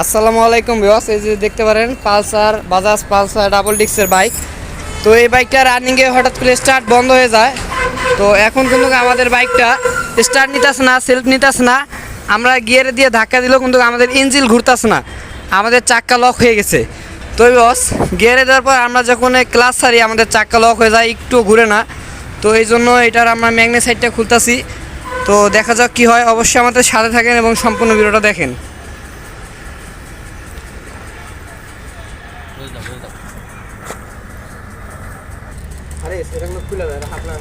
আসসালামু আলাইকুম ভিউয়ার্স, এই যে দেখতে পারেন পালসার, বাজাজ পালসার ডাবল ডিস্কের বাইক। তো এই বাইকটা রানিংয়ে হঠাৎ করে স্টার্ট বন্ধ হয়ে যায়। তো এখন কিন্তু আমাদের বাইকটা স্টার্ট নিতেছে না, সেলফ নিতেছে না। আমরা গিয়ারে দিয়ে ধাক্কা দিলেও কিন্তু আমাদের ইঞ্জিন ঘুরতেছে না, আমাদের চাক্কা লক হয়ে গেছে। তো বস গিয়ারে দেওয়ার পর আমরা যখন ক্লাস ছাড়ি আমাদের চাক্কা লক হয়ে যায়, একটু ঘুরে না। তো এই জন্য এটার আমরা ম্যাগনেট সাইডটা খুলতেছি। তো দেখা যাক কী হয়। অবশ্যই আমাদের সাথে থাকেন এবং সম্পূর্ণ ভিডিওটা দেখেন। আরে সেরকম খুলে দেয় হাত না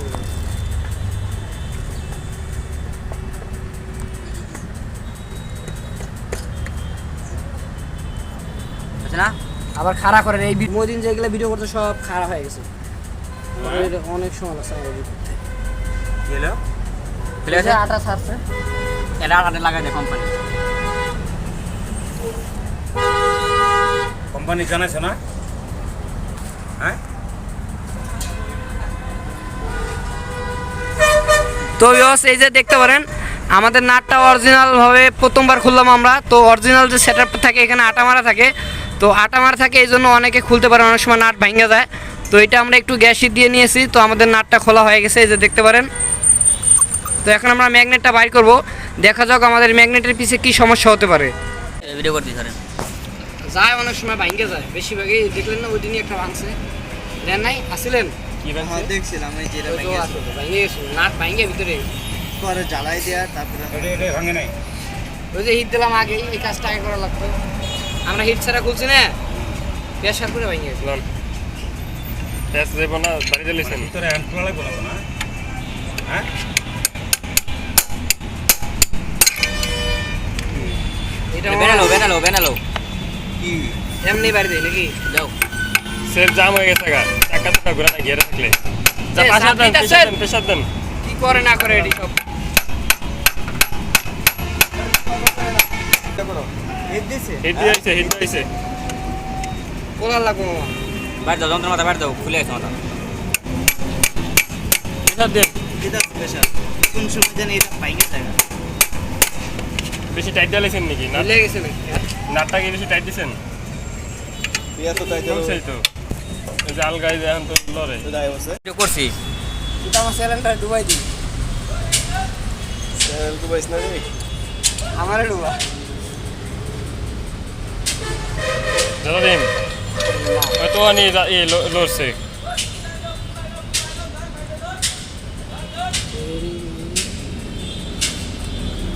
না, আবার খাড়া করেন। এই মদিন যেগুলো ভিডিও করতে সব খাড়া হয়ে গেছে, অনেক সময় লাগছে আমার ভিডিও করতে। গেল ফেলে আছে আটা ছাড়ছে, এটা আটা লাগাই দেয় কোম্পানি জানাইছে না? হ্যাঁ, তো এই যে দেখতে পারেন আমাদের নাটটা অরিজিনালভাবে প্রথমবার খুললাম আমরা। তো অরিজিনাল যে সেট আপটা থাকে এখানে আটা মারা থাকে। তো আটা মারা থাকে এই জন্য অনেকে খুলতে পারে, অনেক সময় নাট ভেঙে যায়। তো এটা আমরা একটু গ্যাসি দিয়ে নিয়েছি, তো আমাদের নাটটা খোলা হয়ে গেছে, এই যে দেখতে পারেন। তো এখন আমরা ম্যাগনেটটা বাইর করব, দেখা যাক আমাদের ম্যাগনেটের পিছে কি সমস্যা হতে পারে। ভিডিও করে দিই ধরেন যায় অনেক সময় ভেঙে যায়, বেশিরভাগই দেখলেন না ওই দিনই একটা ভাঙছে। দেন নাই আসিলেন কি ভাঙছে? দেখছিলাম এই যে ভেঙে গেছে, নাট ভেঙে ভিতরে পরে জ্বালাই দেয়া, তারপরে এটা ভাঙে নাই। ওই যে হিট দিলাম আগে, এই কাজটা আগে করা লাগতো। আমরা হিট ছাড়া খুলছি না, প্রেশার করে ভেঙে গেছে। প্যাস দেব না, বাড়ি দিলেছেন ভিতরে হ্যান্ড খোলা লাগবে না? হ্যাঁ, এটা বেনালো কি এমনি বাড়ি দেয় নাকি? যাও সেল জাম হয়ে গেছে গা, চাকা তো ঘোরা না, গিয়ে থাকলে যা এ, পাশা দেন, চাপ দিতেছেন? প্রেসার দেন। কি করে না করে এটি সব হিট দিছে হিট দিয়েছে, হিট দিয়েছে। কোলার লাগবো মামা। বাইরে দাও, যন্ত্র মাথা বাইরে দাও, খুলে গেছে মাথা। প্রেসার দেন। এটা স্পেশাল কোন সময় জানি এটা বাইকে যায় বেশি টাইট দিয়েছেন নাকি? না, লেগে গেছে নাকি? নাটটা কি বেশি টাইট দিয়েছেন? বলছেই তো, এই যে আলগাই যে এখন তো লড়ে। ভিডিও করছি এটা আমার সিলিন্ডার ডুবাই দিই, আমারে ডুবা। দাদা দিন হয়তো আনি লড়ছে।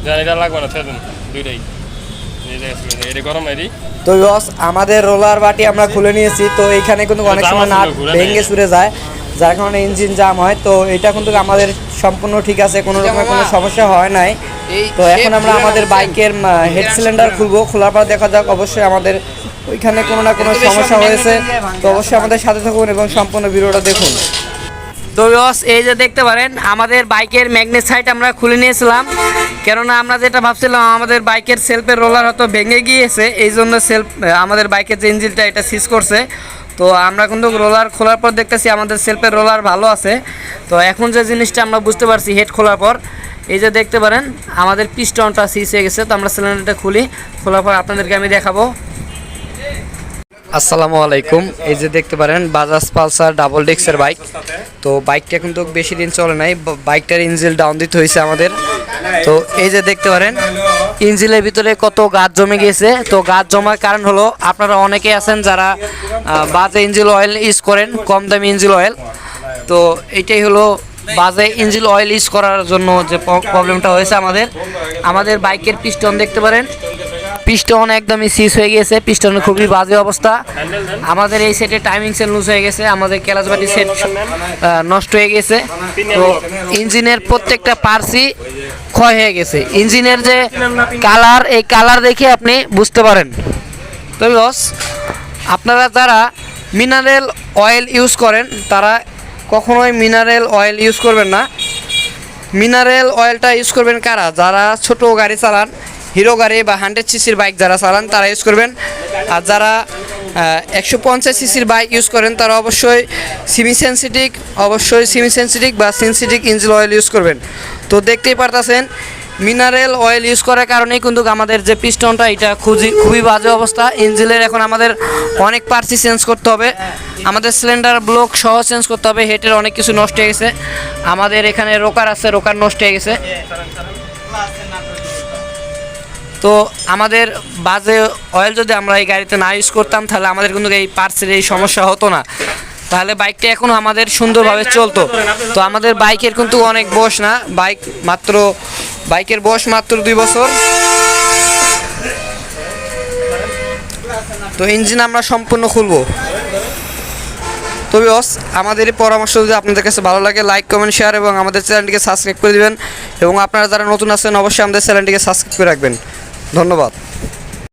জানি এটা লাগবে না, ফেলুন দুইটাই। এটা গরম নাই দি। তো বস আমাদের রোলার বাটি আমরা খুলে নিয়েছি। তো এইখানে কিন্তু অনেক সময় নাট ভেঙে ছুড়ে যায়, যার কারণে ইঞ্জিন জাম হয়। তো এটা কিন্তু আমাদের সম্পূর্ণ ঠিক আছে, কোনো রকমের কোনো সমস্যা হয় নাই। তো এখন আমরা আমাদের বাইকের হেড সিলিন্ডার খুলবো, খোলার পর দেখা যাক অবশ্যই আমাদের ওইখানে কোনো না কোনো সমস্যা হয়েছে। তো অবশ্যই আমাদের সাথে থাকুন এবং সম্পূর্ণ ভিডিওটা দেখুন। তো বস এই যে দেখতে পারেন আমাদের বাইকের ম্যাগনেট সাইড আমরা খুলে নিয়েছিলাম, কেননা আমরা যেটা ভাবছিলাম আমাদের বাইকের সেলফের রোলার হয়তো ভেঙে গিয়েছে, এই জন্য সেলফ আমাদের বাইকের যে ইঞ্জিনটা এটা সিজ করছে। তো আমরা কিন্তু রোলার খোলার পর দেখতেছি আমাদের সেলফের রোলার ভালো আছে। তো এখন যে জিনিসটা আমরা বুঝতে পারছি হেড খোলার পর, এই যে দেখতে পারেন আমাদের পিস্টনটা সিজ হয়ে গেছে। তো আমরা সিলিন্ডারটা খোলার পর আপনাদেরকে আমি দেখাবো। আসসালামু আলাইকুম, এই যে দেখতে পারেন বাজাজ পালসার ডাবল ডিস্কের বাইক। তো বাইকটা কিন্তু বেশি দিন চলে নাই, বাইকটার ইঞ্জিন ডাউন দিতে হয়েছে আমাদের। তো এই যে দেখতে পারেন ইঞ্জিনের ভিতরে কত গাছ জমে গিয়েছে। তো গাছ জমার কারণ হলো আপনারা অনেকে আছেন যারা বাজে ইঞ্জিন অয়েল ইউজ করেন, কম দামি ইঞ্জিন অয়েল। তো এটাই হলো বাজে ইঞ্জিন অয়েল ইউজ করার জন্য যে প্রবলেমটা হয়েছে আমাদের বাইকের পিস্টন দেখতে পারেন, পিস্টন একদমই সিজ হয়ে গেছে, পিস্টনের খুবই বাজে অবস্থা। আমাদের এই সেটে টাইমিং সেট লুজ হয়ে গেছে, আমাদের ক্যালাসবাটি সেট নষ্ট হয়ে গেছে। তো ইঞ্জিনের প্রত্যেকটা পার্টসই ক্ষয় হয়ে গেছে। ইঞ্জিনের যে কালার, এই কালার দেখে আপনি বুঝতে পারেন। তো বস আপনারা যারা মিনারেল অয়েল ইউজ করেন তারা কখনোই মিনারেল অয়েল ইউজ করবেন না। মিনারেল অয়েলটা ইউজ করবেন কারা? যারা ছোট গাড়ি চালান, হিরো গাড়ি বা 100 সিসির বাইক যারা চালান তারা ইউজ করবেন। আর যারা 150 সিসির বাইক ইউজ করেন তারা অবশ্যই সিমি সেন্সিটিভ বা সিনসিটিক ইঞ্জিন অয়েল ইউজ করবেন। তো দেখতেই পারতেছেন মিনারেল অয়েল ইউজ করার কারণেই কিন্তু আমাদের যে পিস্টনটা এটা খুবই বাজে অবস্থা। ইঞ্জিনের এখন আমাদের অনেক পার্টসই চেঞ্জ করতে হবে, আমাদের সিলিন্ডার ব্লক সহ চেঞ্জ করতে হবে। হেডের অনেক কিছু নষ্ট হয়ে গেছে, আমাদের এখানে রোকার আছে, রোকার নষ্ট হয়ে গেছে। তো আমাদের বাজে অয়েল যদি আমরা এই গাড়িতে না ইউজ করতাম তাহলে আমাদের কিন্তু এই পার্টসের এই সমস্যা হতো না, তাহলে বাইকটা এখনও আমাদের সুন্দরভাবে চলতো। তো আমাদের বাইকের কিন্তু অনেক বয়স না, বাইকের বয়স মাত্র 2 বছর। তো ইঞ্জিন আমরা সম্পূর্ণ খুলবো। তবে আমাদের এই পরামর্শ যদি আপনাদের কাছে ভালো লাগে, লাইক কমেন্ট শেয়ার এবং আমাদের চ্যানেলটিকে সাবস্ক্রাইব করে দিবেন। এবং আপনারা যারা নতুন আছেন অবশ্যই আমাদের চ্যানেলটিকে সাবস্ক্রাইব করে রাখবেন। ধন্যবাদ।